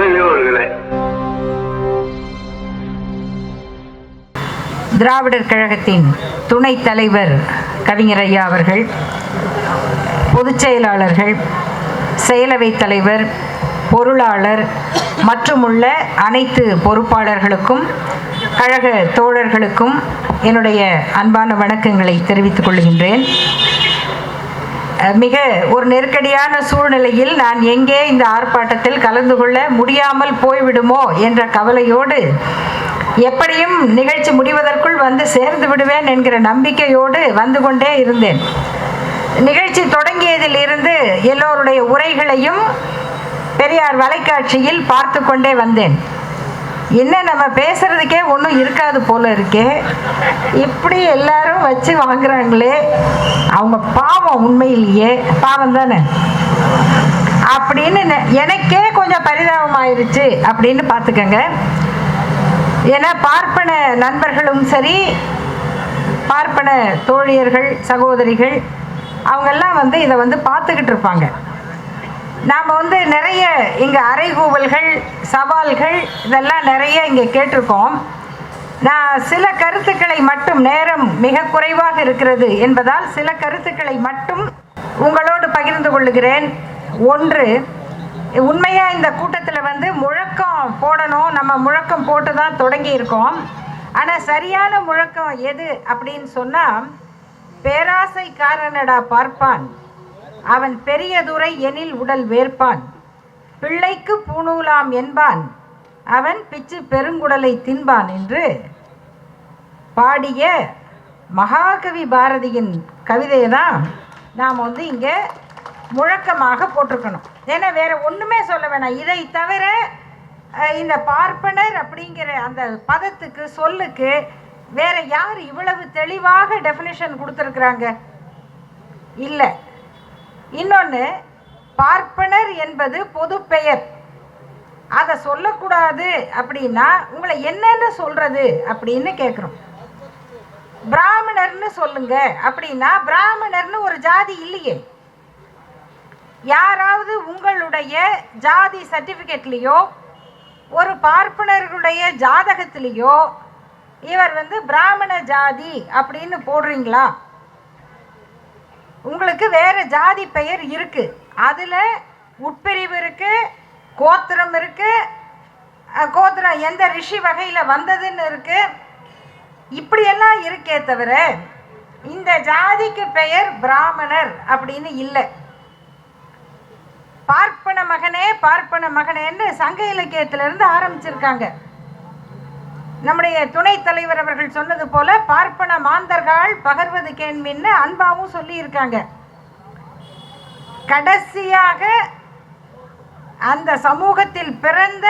பெரியோர்களே, திராவிடர் கழகத்தின் துணைத் தலைவர் கவிஞர் ஐயா அவர்கள், பொதுச் செயலாளர்கள், செயலவைத் தலைவர், பொருளாளர் மற்றுமுள்ள அனைத்து பொறுப்பாளர்களுக்கும் கழக தோழர்களுக்கும் என்னுடைய அன்பான வணக்கங்களை தெரிவித்துக் கொள்கின்றேன். மிக ஒரு நெருக்கடியான சூழ்நிலையில் நான் எங்கே இந்த ஆர்ப்பாட்டத்தில் கலந்து கொள்ள முடியாமல் போய்விடுமோ என்ற கவலையோடு, எப்படியும் நிகழ்ச்சி முடிவதற்குள் வந்து சேர்ந்து விடுவேன் என்கிற நம்பிக்கையோடு வந்து கொண்டே இருந்தேன். நிகழ்ச்சி தொடங்கியதில் இருந்து எல்லோருடைய உரைகளையும் பெரியார் வலைக்காட்சியில் பார்த்து கொண்டே வந்தேன். என்ன நம்ம பேசுறதுக்கே ஒன்றும் இருக்காது போல இருக்கே, இப்படி எல்லாரும் வச்சு வாங்குறாங்களே, அவங்க பாவம், உண்மையிலேயே பாவம் தானே அப்படின்னு எனக்கே கொஞ்சம் பரிதாபமாயிருச்சு அப்படின்னு பார்த்துக்கங்க. ஏன்னா பார்ப்பன நண்பர்களும் சரி, பார்ப்பன தோழியர்கள், சகோதரிகள் அவங்கெல்லாம் இதை பார்த்துக்கிட்டு இருப்பாங்க. நாம் நிறைய இங்கே அறைகூவல்கள், சவால்கள் இதெல்லாம் நிறைய இங்கே கேட்டிருக்கோம். நான் சில கருத்துக்களை மட்டும், நேரம் மிக குறைவாக இருக்கிறது என்பதால் சில கருத்துக்களை மட்டும் உங்களோடு பகிர்ந்து கொள்ளுகிறேன். ஒன்று, உண்மையாக இந்த கூட்டத்தில் முழக்கம் போடணும், நம்ம முழக்கம் போட்டு தான் தொடங்கியிருக்கோம். ஆனால் சரியான முழக்கம் எது அப்படின்னு சொன்னால், பேராசைக்காரனடா பார்ப்பான், அவன் பெரியதுரை எனில் உடல் வேர்ப்பான், பிள்ளைக்கு பூணூலாம் என்பான், அவன் பிச்சு பெருங்குடலை தின்பான் என்று பாடிய மகாகவி பாரதியின் கவிதையை தான் நாம் இங்கே முழக்கமாக போட்டிருக்கணும். ஏன்னா வேறு ஒன்றுமே சொல்ல வேணாம். இதை தவிர இந்த பார்ப்பனர் அப்படிங்கிற அந்த பதத்துக்கு, சொல்லுக்கு வேற யார் இவ்வளவு தெளிவாக டெஃபினிஷன் கொடுத்துருக்குறாங்க? இல்லை. இன்னொன்று, பார்ப்பனர் என்பது பொது பெயர், அதை சொல்லக்கூடாது அப்படின்னா உங்களை என்னென்னு சொல்கிறது அப்படின்னு கேட்குறோம். பிராமணர்னு சொல்லுங்க அப்படின்னா, பிராமணர்னு ஒரு ஜாதி இல்லையே. யாராவது உங்களுடைய ஜாதி சர்டிஃபிகேட்லேயோ ஒரு பார்ப்பனர்களுடைய ஜாதகத்திலேயோ இவர் பிராமண ஜாதி அப்படின்னு போடுறீங்களா? உங்களுக்கு வேறு ஜாதி பெயர் இருக்குது, அதில் உட்பிரிவு இருக்குது, கோத்திரம் இருக்குது, கோத்திரம் எந்த ரிஷி வகையில் வந்ததுன்னு இருக்குது, இப்படியெல்லாம் இருக்கே தவிர இந்த ஜாதிக்கு பெயர் பிராமணர் அப்படின்னு இல்லை. பார்ப்பன மகனே, பார்ப்பன மகனேன்னு சங்க இலக்கியத்திலிருந்து ஆரம்பிச்சிருக்காங்க. நம்முடைய துணைத் தலைவர் அவர்கள் சொன்னது போல, பார்ப்பன மாந்தர்கள் பகர்வது கேள்வின்னு அன்பாவும் சொல்லியிருக்காங்க. கடைசியாக அந்த சமூகத்தில் பிறந்த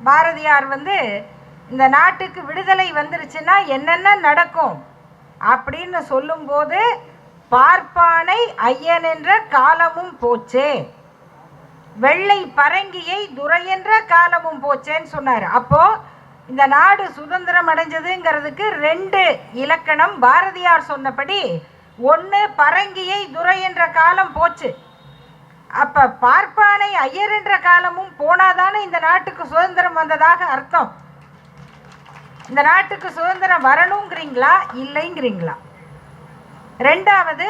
பாரதியார் இந்த நாட்டுக்கு விடுதலை வந்துருச்சுன்னா என்னென்ன நடக்கும் அப்படின்னு சொல்லும்போது, பார்ப்பானை ஐயன் என்ற காலமும் போச்சே, வெள்ளை பரங்கியை துரை என்ற காலமும் போச்சேன்னு சொன்னார். அப்போ இந்த நாடு சுதந்திரம் அடைஞ்சதுங்கிறதுக்கு 2 இலக்கணம் பாரதியார் சொன்னபடி. ஒன்று, பரங்கியை துரை என்ற காலம் போச்சு. அப்போ பார்ப்பானை ஐயர் என்ற காலமும் போனாதானே இந்த நாட்டுக்கு சுதந்திரம் வந்ததாக அர்த்தம். இந்த நாட்டுக்கு சுதந்திரம் வரணுங்கிறீங்களா, இல்லைங்கிறீங்களா? ரெண்டாவது,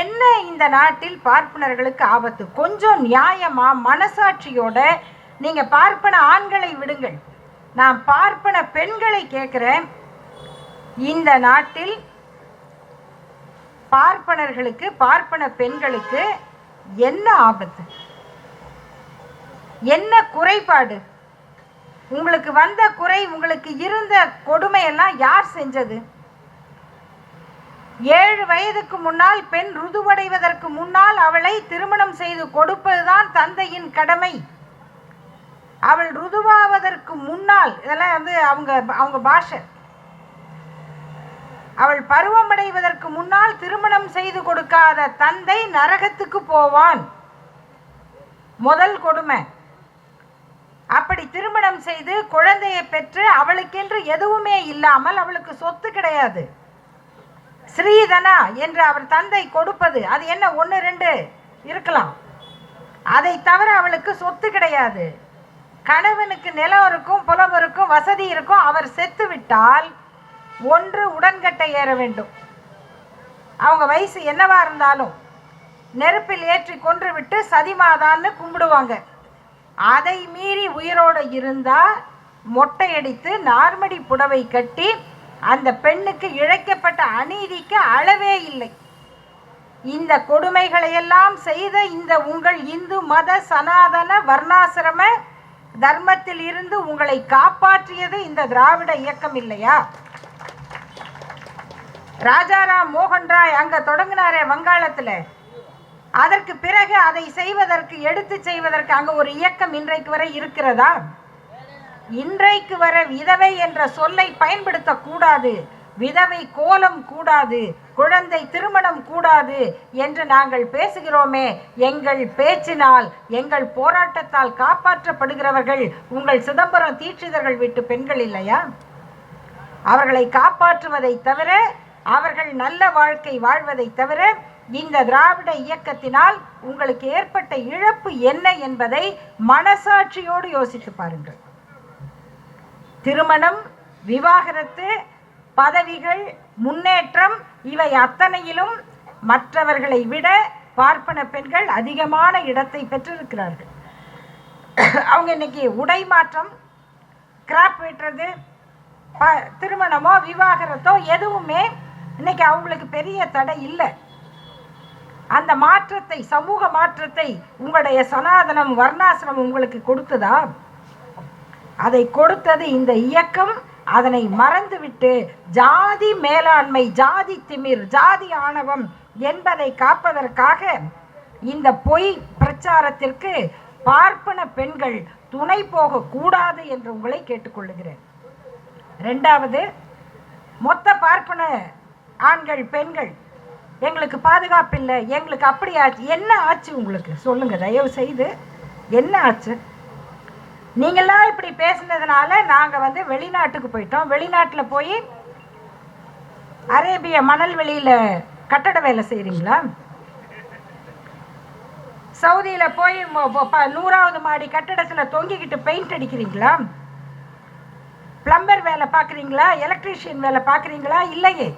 என்ன இந்த நாட்டில் பார்ப்பனர்களுக்கு ஆபத்து? கொஞ்சம் நியாயமா மனசாட்சியோட நீங்கள் பார்ப்பன ஆண்களை விடுங்கள், நான் பார்ப்பன பெண்களை கேட்குறேன். இந்த நாட்டில் பார்ப்பனர்களுக்கு, பார்ப்பன பெண்களுக்கு என்ன ஆபத்து, என்ன குறைபாடு? உங்களுக்கு வந்த குறை, உங்களுக்கு இருந்த கொடுமையெல்லாம் யார் செஞ்சது? 7 வயதுக்கு முன்னால் பெண் ருதுவடைவதற்கு முன்னால் அவளை திருமணம் செய்து கொடுப்பதுதான் தந்தையின் கடமை. அவள் ருதுவாவதற்கு முன்னால், இதெல்லாம் அவங்க பாஷை, அவள் பருவமடைவதற்கு முன்னால் திருமணம் செய்து கொடுக்காத தந்தை நரகத்துக்கு போவான். முதல் கொடுமை. அப்படி திருமணம் செய்து குழந்தையை பெற்று அவளுக்கென்று எதுவுமே இல்லாமல், அவளுக்கு சொத்து கிடையாது, ஸ்ரீதனா என்று அவர் தந்தை கொடுப்பது, அது என்ன 1 2 இருக்கலாம், அதை தவிர அவளுக்கு சொத்து கிடையாது, கணவனுக்கு நிலம் இருக்கும், புலம் இருக்கும், வசதி இருக்கும். அவர் செத்து விட்டால் ஒன்று உடன்கட்டை ஏற வேண்டும். அவங்க வயசு என்னவா இருந்தாலும் நெருப்பில் ஏற்றி கொன்று விட்டு சதிமாதான்னு கும்பிடுவாங்க. அதை மீறி உயிரோடு இருந்தால் மொட்டையடித்து நார்மடி புடவை கட்டி அந்த பெண்ணுக்கு இழைக்கப்பட்ட அநீதிக்கு அளவே இல்லை. இந்த கொடுமைகளையெல்லாம் செய்த இந்த உங்கள் இந்து மத சனாதன வர்ணாசிரம தர்மத்தில் இருந்து உங்களை காப்பாற்றியது இந்த திராவிட இயக்கம் இல்லையா? ராஜாராம் மோகன் ராய் அங்க தொடங்கினாரே வங்காளத்தில், அதற்கு பிறகு அதை செய்வதற்கு எடுத்து செய்வதற்கு அங்க ஒரு இயக்கம் இன்றைக்கு வரை இருக்கிறதா? இன்றைக்கு வரை விதவை என்ற சொல்லை பயன்படுத்தக்கூடாது, விதவை கோலம் கூடாது, குழந்தை திருமணம் கூடாது என்று நாங்கள் பேசுகிறோமே. எங்கள் பேச்சினால் எங்கள் போராட்டத்தால் காப்பாற்றப்படுகிறவர்கள் உங்கள் சிதம்பரம் தீட்சிதர்கள் வீட்டு பெண்கள் இல்லையா? அவர்களை காப்பாற்றுவதை தவிர, அவர்கள் நல்ல வாழ்க்கை வாழ்வதை தவிர இந்த திராவிட இயக்கத்தினால் உங்களுக்கு ஏற்பட்ட இழப்பு என்ன என்பதை மனசாட்சியோடு யோசித்து பாருங்கள். திருமணம், விவாகரத்து, பதவிகள், முன்னேற்றம் இவை அத்தனையிலும் மற்றவர்களை விட பார்ப்பன பெண்கள் அதிகமான இடத்தை பெற்றிருக்கிறார்கள். அவங்க இன்னைக்கு உடை மாற்றம், கிராப் வெட்டுறது, திருமணமோ விவாகரத்தோ எதுவுமே இன்னைக்கு அவங்களுக்கு பெரிய தடை இல்லை. அந்த மாற்றத்தை, சமூக மாற்றத்தை உங்களுடைய சனாதனம் வர்ணாசிரமம் உங்களுக்கு கொடுத்ததா? அதை கொடுத்தது இந்த இயக்கம். அதனை மறந்துவிட்டு ஜாதி மேலாண்மை, ஜாதி திமிர், ஜாதி ஆணவம் என்பதை காப்பதற்காக இந்த பொய் பிரச்சாரத்திற்கு பார்ப்பன பெண்கள் துணை போகக்கூடாது என்று உங்களை கேட்டுக்கொள்ளுகிறேன். ரெண்டாவது, மொத்த பார்ப்பன ஆண்கள் பெண்கள் எங்களுக்கு பாதுகாப்பு இல்லை, எங்களுக்கு அப்படி ஆச்சு. என்ன ஆச்சு உங்களுக்கு சொல்லுங்க, தயவு செய்து என்ன ஆச்சு? நீங்களாம் இப்படி பேசுனதுனால நாங்கள் வெளிநாட்டுக்கு போயிட்டோம். வெளிநாட்டில் போய் அரேபிய மணல் வெளியில் கட்டட வேலை செய்கிறீங்களா? சவுதியில் போய் 100வது மாடி கட்டடத்தில் தொங்கிக்கிட்டு பெயிண்ட் அடிக்கிறீங்களா? பிளம்பர் வேலை பார்க்குறீங்களா? எலக்ட்ரீஷியன் வேலை பார்க்குறீங்களா? இல்லையே.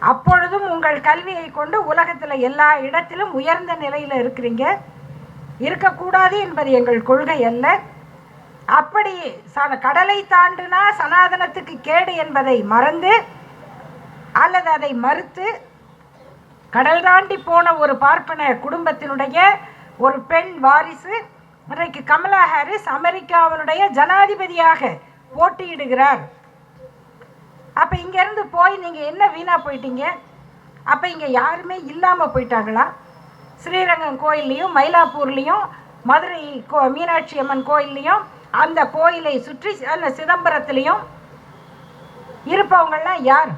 அப்பொழுதும் உங்கள் கல்வியை கொண்டு உலகத்தில் எல்லா இடத்திலும் உயர்ந்த நிலையில் இருக்கிறீங்க. இருக்கக்கூடாது என்பது எங்கள் கொள்கை அல்ல. அப்படி கடலை தாண்டினா சனாதனத்துக்கு கேடு என்பதை மறந்து அல்லது அதை மறுத்து கடல் தாண்டி போன ஒரு பார்ப்பன குடும்பத்தினுடைய ஒரு பெண் வாரிசு இன்றைக்கு கமலா ஹாரிஸ் அமெரிக்காவினுடைய ஜனாதிபதியாக போட்டியிடுகிறார். அப்போ இங்கேருந்து போய் நீங்கள் என்ன வீணாக போயிட்டீங்க? அப்போ இங்கே யாருமே இல்லாமல் போயிட்டாங்களா? ஸ்ரீரங்கம் கோயில்லையும் மயிலாப்பூர்லேயும் மதுரை மீனாட்சி அம்மன் கோயில்லையும் அந்த கோயிலை சுற்றி அந்த சிதம்பரத்திலையும் இருப்பவங்கள்லாம் யார்?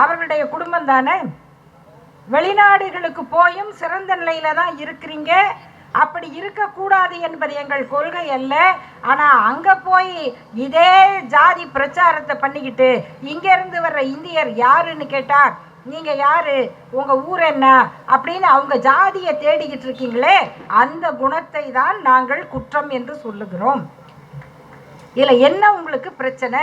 அவர்களுடைய குடும்பம் தானே. வெளிநாடுகளுக்கு போயும் சிறந்த நிலையில தான் இருக்கிறீங்க. அப்படி இருக்கக்கூடாது என்பது எங்கள் கொள்கை அல்ல. ஆனால் அங்கே போய் இதே ஜாதி பிரச்சாரத்தை பண்ணிக்கிட்டு இங்கேருந்து வர்ற இந்தியர் யாருன்னு கேட்டால் நீங்கள் யார், உங்கள் ஊர் என்ன அப்படின்னு அவங்க ஜாதியை தேடிக்கிட்டு இருக்கீங்களே, அந்த குணத்தை தான் நாங்கள் குற்றம் என்று சொல்லுகிறோம். இதில் என்ன உங்களுக்கு பிரச்சனை?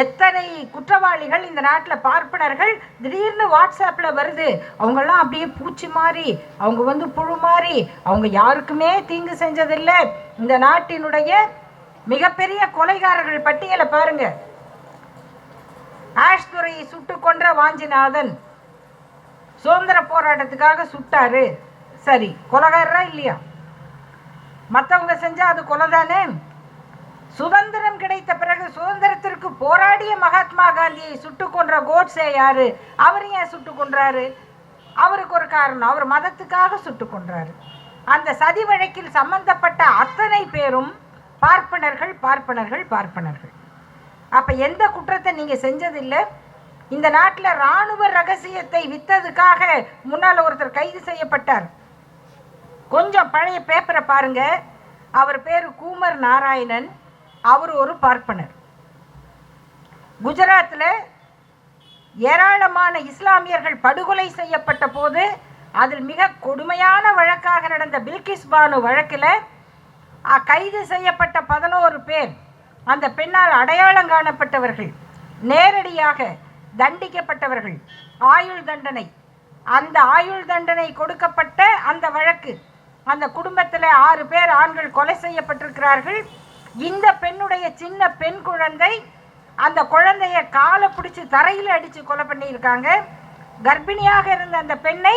எத்தனை குற்றவாளிகள் இந்த நாட்டில் பார்ப்பனர்கள் திடீர்னு வாட்ஸ்அப்பில் வருது. அவங்கெல்லாம் அப்படியே பூச்சி மாறி, அவங்க புழு மாறி, அவங்க யாருக்குமே தீங்கு செஞ்சதில்லை. இந்த நாட்டினுடைய மிகப்பெரிய கொலைகாரர்கள் பட்டியலை பாருங்க. ஆஷ்துரையை சுட்டு கொன்ற வாஞ்சிநாதன் சுதந்திர போராட்டத்துக்காக சுட்டாரு. சரி, கொலைகாரரா இல்லையா? மற்றவங்க செஞ்சா அது கொலை தானே. சுதந்திரம் கிடைத்த பிறகு சுதந்திரத்திற்கு போராடிய மகாத்மா காந்தியை சுட்டு கொன்ற கோட்ஸே யாரு? அவர் ஏன் சுட்டு கொன்றாரு? அவருக்கு ஒரு காரணம், அவர் மதத்துக்காக சுட்டு கொன்றாரு. அந்த சதி வழக்கில் சம்பந்தப்பட்ட அத்தனை பேரும் பார்ப்பனர்கள் பார்ப்பனர்கள் பார்ப்பனர்கள். அப்ப எந்த குற்றத்தை நீங்க செஞ்சதில்லை. இந்த நாட்டில் இராணுவ ரகசியத்தை வித்ததுக்காக முன்னால் ஒருத்தர் கைது செய்யப்பட்டார். கொஞ்சம் பழைய பேப்பரை பாருங்க. அவர் பேரு கூமர் நாராயணன். அவர் ஒரு பார்ப்பனர். குஜராத்தில் ஏராளமான இஸ்லாமியர்கள் படுகொலை செய்யப்பட்ட போது அதில் மிக கொடுமையான வழக்காக நடந்த பில்கிஸ் பானு வழக்கில் கைது செய்யப்பட்ட 11 பேர் அந்த பெண்ணால் அடையாளம் காணப்பட்டவர்கள், நேரடியாக தண்டிக்கப்பட்டவர்கள், ஆயுள் தண்டனை. அந்த ஆயுள் தண்டனை கொடுக்கப்பட்ட அந்த வழக்கு, அந்த குடும்பத்தில் 6 பேர் ஆண்கள் கொலை செய்யப்பட்டிருக்கிறார்கள். இந்த பெண்ணுடைய சின்ன பெண் குழந்தை, அந்த குழந்தைய காலை பிடிச்சி தரையில் அடித்து கொலை பண்ணியிருக்காங்க. கர்ப்பிணியாக இருந்த அந்த பெண்ணை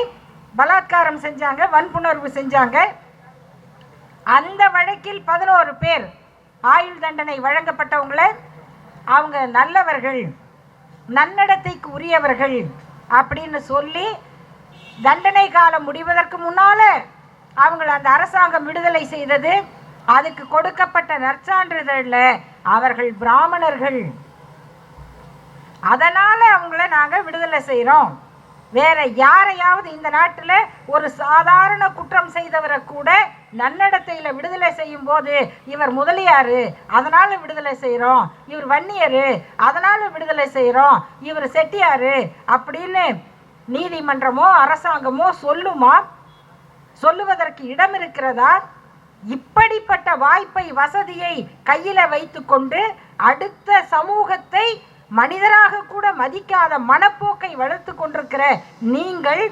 பலாத்காரம் செஞ்சாங்க, வன்புணர்வு செஞ்சாங்க. அந்த வழக்கில் 11 பேர் ஆயுள் தண்டனை வழங்கப்பட்டவங்கள அவங்க நல்லவர்கள், நன்னடத்தைக்கு உரியவர்கள் அப்படின்னு சொல்லி தண்டனை காலம் முடிவதற்கு முன்னால் அவங்கள அந்த அரசாங்கம் விடுதலை செய்தது. அதுக்கு கொடுக்கப்பட்ட நற்சான்றிதழில் அவர்கள் பிராமணர்கள், அதனால் அவங்கள நாங்கள் விடுதலை செய்கிறோம். வேற யாரையாவது இந்த நாட்டில் ஒரு சாதாரண குற்றம் செய்தவரை கூட நன்னடத்தையில் விடுதலை செய்யும் போது இவர் முதலியார் அதனால் விடுதலை செய்கிறோம், இவர் வன்னியர் அதனால் விடுதலை செய்கிறோம், இவர் செட்டியார் அப்படின்னு நீதிமன்றமோ அரசாங்கமோ சொல்லுமா? சொல்லுவதற்கு இடம் இருக்கிறதா? இப்படிப்பட்ட வாய்ப்பை, வசதியை கையில் வைத்து கொண்டு அடுத்த சமூகத்தை மனிதராக கூட மதிக்காத மனப்போக்கை வளர்த்து கொண்டிருக்கிற நீங்கள்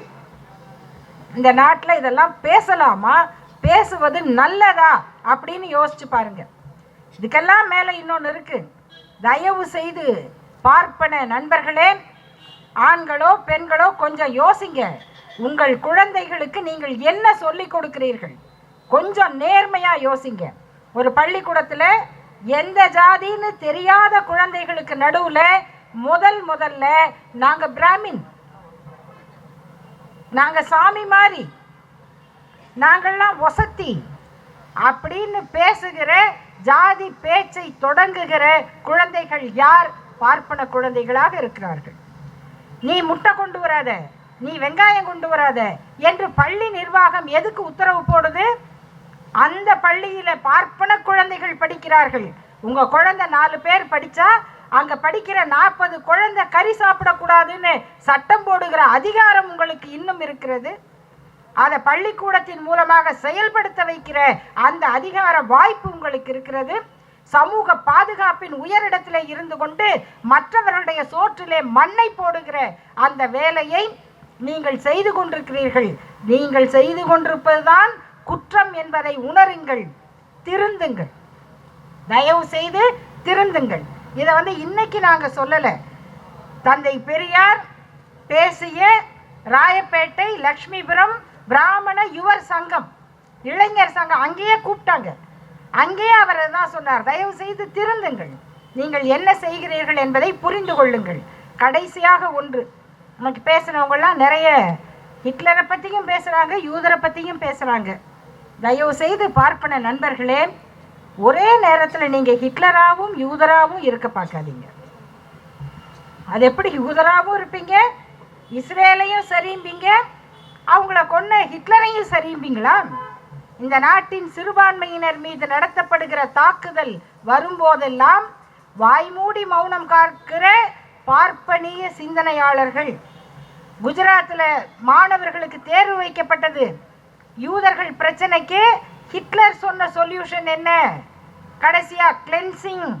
இந்த நாட்டில் இதெல்லாம் பேசலாமா? பேசுவது நல்லதா அப்படின்னு யோசிச்சு பாருங்க. இதுக்கெல்லாம் மேலே இன்னொன்று இருக்கு. தயவு செய்து பார்ப்பன நண்பர்களே, ஆண்களோ பெண்களோ கொஞ்சம் யோசிங்க. உங்கள் குழந்தைகளுக்கு நீங்கள் என்ன சொல்லி கொடுக்கிறீர்கள்? கொஞ்சம் நேர்மையா யோசிங்க. ஒரு பள்ளிக்கூடத்தில் எந்த ஜாதின்னு தெரியாத குழந்தைகளுக்கு நடுவில் முதல்ல நாங்கள் பிராமின், நாங்கள் சாமி மாதிரி, நாங்கள்லாம் வசதி அப்படின்னு பேசுகிற, ஜாதி பேச்சை தொடங்குகிற குழந்தைகள் யார்? பார்ப்பன குழந்தைகளாக இருக்கிறார்கள். நீ முட்டை கொண்டு வராத, நீ வெங்காயம் கொண்டு வராத என்று பள்ளி நிர்வாகம் எதுக்கு உத்தரவு போடுது? அந்த பள்ளியில் பார்ப்பன குழந்தைகள் படிக்கிறார்கள். உங்கள் குழந்தை 4 பேர் படித்தா அங்கே படிக்கிற 40 குழந்தை கறி சாப்பிடக்கூடாதுன்னு சட்டம் போடுகிற அதிகாரம் உங்களுக்கு இன்னும் இருக்கிறது. அதை பள்ளிக்கூடத்தின் மூலமாக செயல்படுத்த வைக்கிற அந்த அதிகார வாய்ப்பு உங்களுக்கு இருக்கிறது. சமூக பாதுகாப்பின் உயரிடத்தில் இருந்து கொண்டு மற்றவர்களுடைய சோற்றிலே மண்ணை போடுகிற அந்த வேலையை நீங்கள் செய்து கொண்டிருக்கிறீர்கள். நீங்கள் செய்து கொண்டிருப்பதுதான் குற்றம் என்பதை உணருங்கள், திருந்துங்கள், தயவு செய்து திருந்துங்கள். இதை இன்னைக்கு நாங்கள் சொல்லலை. தந்தை பெரியார் பேசிய ராயப்பேட்டை லக்ஷ்மிபுரம் பிராமண யுவர் சங்கம், இளைஞர் சங்கம், அங்கேயே கூப்பிட்டாங்க. அங்கேயே அவர் தான் சொன்னார், தயவு செய்து திருந்துங்கள், நீங்கள் என்ன செய்கிறீர்கள் என்பதை புரிந்து கொள்ளுங்கள். கடைசியாக ஒன்று, நமக்கு பேசுனவங்களாம் நிறைய ஹிட்லரை பற்றியும் பேசுகிறாங்க, யூதரை பற்றியும் பேசுகிறாங்க. தயவு செய்து பார்ப்பன நண்பர்களே, ஒரே நேரத்தில் நீங்கள் ஹிட்லராகவும் யூதராகவும் இருக்க பார்க்காதீங்க. அது எப்படி யூதராகவும் இருப்பீங்க, இஸ்ரேலையும் சரியும்பீங்க, அவங்கள கொன்ன ஹிட்லரையும் சரியும்பீங்களா? இந்த நாட்டின் சிறுபான்மையினர் மீது நடத்தப்படுகிற தாக்குதல் வரும்போதெல்லாம் வாய்மூடி மௌனம் காக்கிற பார்ப்பனிய சிந்தனையாளர்கள். குஜராத்தில் மாணவர்களுக்கு தேர்வு வைக்கப்பட்டது. யூதர்கள் பிரச்சனைக்கு ஹிட்லர் சொன்ன சொல்யூஷன் என்ன? கடைசியா கிளென்சிங்.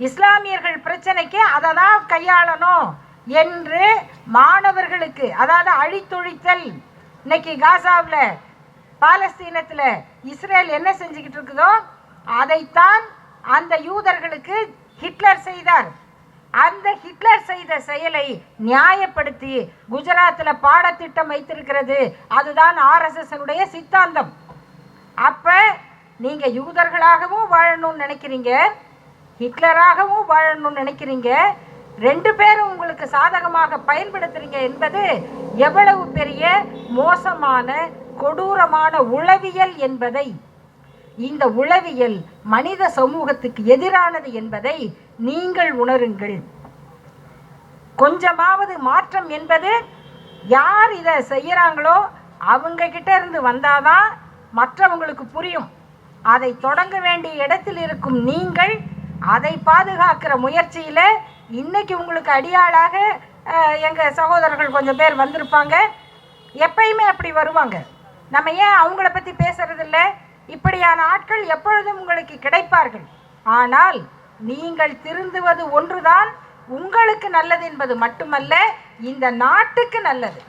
இஸ்லாமியர்கள் பிரச்சனைக்கு அதை தான் கையாளணும் என்று மாணவர்களுக்கு, அதாவது அழித்தொழித்தல். இன்னைக்கு காசாவில், பாலஸ்தீனத்தில் இஸ்ரேல் என்ன செஞ்சுக்கிட்டு இருக்குதோ அதைத்தான் அந்த யூதர்களுக்கு ஹிட்லர் செய்தார். அந்த ஹிட்லர் செய்த செயலை நியாயப்படுத்தி குஜராத்தில் பாடத்திட்டம் வைத்திருக்கிறது. அதுதான் ஆர்எஸ்எஸ்னுடைய சித்தாந்தம். அப்போ நீங்கள் யூதர்களாகவும் வாழணும்னு நினைக்கிறீங்க, ஹிட்லராகவும் வாழணும்னு நினைக்கிறீங்க. 2 பேரும் உங்களுக்கு சாதகமாக பயன்படுத்துறீங்க என்பது எவ்வளவு பெரிய மோசமான கொடூரமான உளவியல் என்பதை, இந்த உளவியல் மனித சமூகத்துக்கு எதிரானது என்பதை நீங்கள் உணருங்கள். கொஞ்சமாவது மாற்றம் என்பது யார் இதை செய்கிறாங்களோ அவங்க கிட்ட இருந்து வந்தாதான் மற்றவங்களுக்கு புரியும். அதை தொடங்க வேண்டிய இடத்தில் இருக்கும் நீங்கள் அதை பாதுகாக்கிற முயற்சியில் இன்னைக்கு உங்களுக்கு அடியாளாக எங்கள் சகோதரர்கள் கொஞ்சம் பேர் வந்திருப்பாங்க. எப்பயுமே அப்படி வருவாங்க. நம்ம ஏன் அவங்கள பற்றி பேசுறதில்ல? இப்படியான ஆட்கள் எப்பொழுதும் உங்களுக்கு கிடைப்பார்கள். ஆனால் நீங்கள் திருந்துவது ஒன்றுதான் உங்களுக்கு நல்லது என்பது மட்டுமல்ல, இந்த நாட்டுக்கு நல்லது.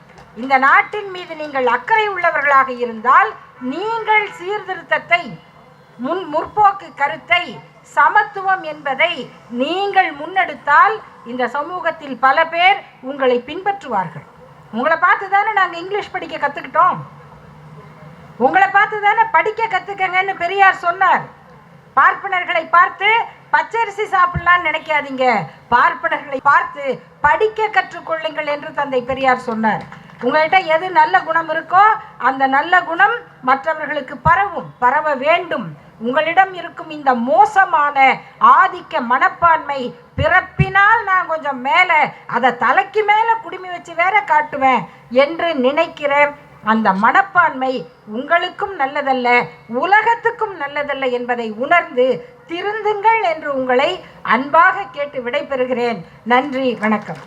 இந்த நாட்டின் மீது நீங்கள் அக்கறை உள்ளவர்களாக இருந்தால் நீங்கள் சீர்திருத்தத்தை, முற்போக்கு கருத்தை, சமத்துவம் என்பதை நீங்கள் முன்னெடுத்தால் இந்த சமூகத்தில் பல பேர் உங்களை பின்பற்றுவார்கள். உங்களை பார்த்து தானே நாங்கள் இங்கிலீஷ் படிக்க கற்றுக்கிட்டோம். உங்களை பார்த்து தானே படிக்க கற்றுக்கங்கன்னு பெரியார் சொன்னார். பார்ப்பனர்களை பார்த்து பச்சரிசி சாப்பிடலான்னு நினைக்காதீங்க, பார்ப்பனர்களை பார்த்து படிக்க கற்றுக்கொள்ளுங்கள் என்று தந்தை பெரியார் சொன்னார். உங்கள்கிட்ட எது நல்ல குணம் இருக்கோ அந்த நல்ல குணம் மற்றவர்களுக்கு பரவ வேண்டும். உங்களிடம் இருக்கும் இந்த மோசமான ஆதிக்க மனப்பான்மை, பிறப்பினால் நான் கொஞ்சம் மேலே, அதை தலைக்கு மேலே குடுமி வச்சு வேற காட்டுவேன் என்று நினைக்கிற அந்த மனப்பான்மை உங்களுக்கும் நல்லதல்ல, உலகத்துக்கும் நல்லதல்ல என்பதை உணர்ந்து திருந்துங்கள் என்று உங்களை அன்பாக கேட்டு விடைபெறுகிறேன். நன்றி, வணக்கம்.